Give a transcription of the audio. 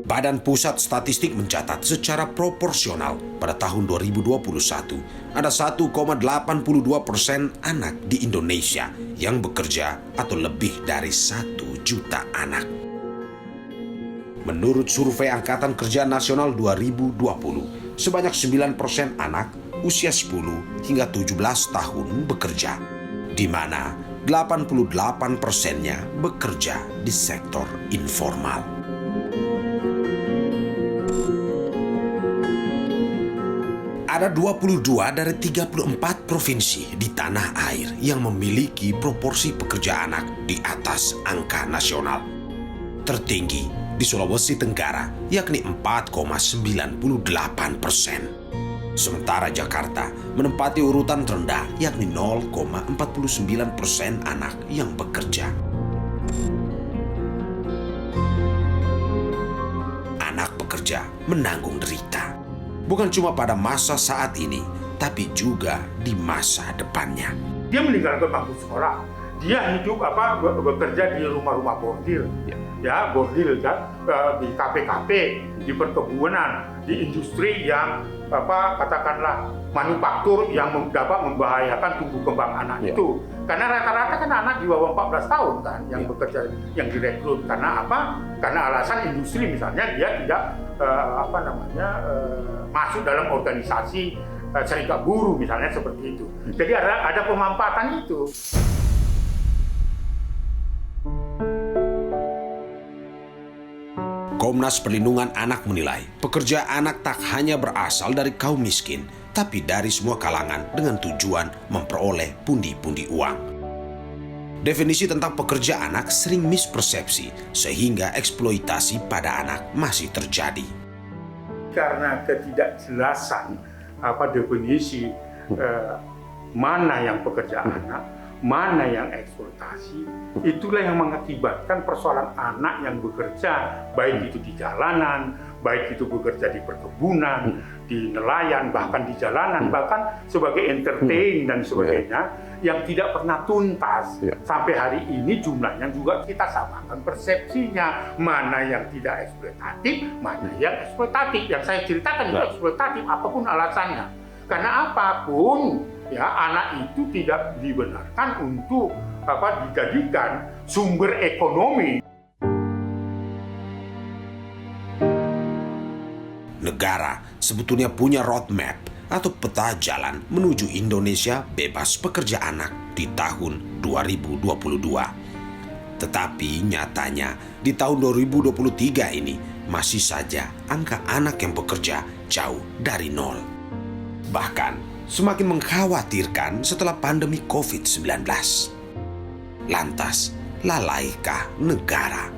Badan Pusat Statistik mencatat secara proporsional pada tahun 2021 ada 1,82% anak di Indonesia yang bekerja atau lebih dari 1 juta anak. Menurut survei Angkatan Kerja Nasional 2020, sebanyak 9% anak usia 10 hingga 17 tahun bekerja, di mana 88%-nya bekerja di sektor informal. Ada 22 dari 34 provinsi di tanah air yang memiliki proporsi pekerja anak di atas angka nasional. Tertinggi di Sulawesi Tenggara, yakni 4,98%. Sementara Jakarta menempati urutan terendah, yakni 0,49% anak yang bekerja. Anak bekerja menanggung derita. Bukan cuma pada masa saat ini, tapi juga di masa depannya. Dia meninggalkan bangku sekolah. Dia hidup bekerja di rumah-rumah bordil, bordil kan, di kafe-kafe, di perkebunan, di industri yang katakanlah manufaktur yang dapat membahayakan tumbuh kembang anak itu. Karena rata-rata kan anak di bawah 14 tahun kan yang bekerja, yang direkrut. Karena apa? Karena alasan industri misalnya dia tidak masuk dalam organisasi serikat buruh misalnya seperti itu. Jadi ada pemanfaatan itu. Komnas Perlindungan Anak menilai pekerja anak tak hanya berasal dari kaum miskin, tapi dari semua kalangan dengan tujuan memperoleh pundi-pundi uang. Definisi tentang pekerja anak sering mispersepsi sehingga eksploitasi pada anak masih terjadi. Karena ketidakjelasan definisi mana yang pekerja anak, mana yang eksploitasi, itulah yang mengakibatkan persoalan anak yang bekerja, baik itu di jalanan, baik itu bekerja di perkebunan, di nelayan, bahkan di jalanan, bahkan sebagai entertain dan sebagainya, yang tidak pernah tuntas. Sampai hari ini jumlahnya juga kita samakan persepsinya, mana yang tidak eksploitatif, mana yang eksploitatif. Yang saya ceritakan itu eksploitatif, apapun alasannya. Karena apapun, anak itu tidak dibenarkan untuk dijadikan sumber ekonomi. Negara sebetulnya punya roadmap atau peta jalan menuju Indonesia bebas pekerja anak di tahun 2022. Tetapi nyatanya di tahun 2023 ini masih saja angka anak yang bekerja jauh dari nol. Bahkan semakin mengkhawatirkan setelah pandemi COVID-19. Lantas, lalaikah negara?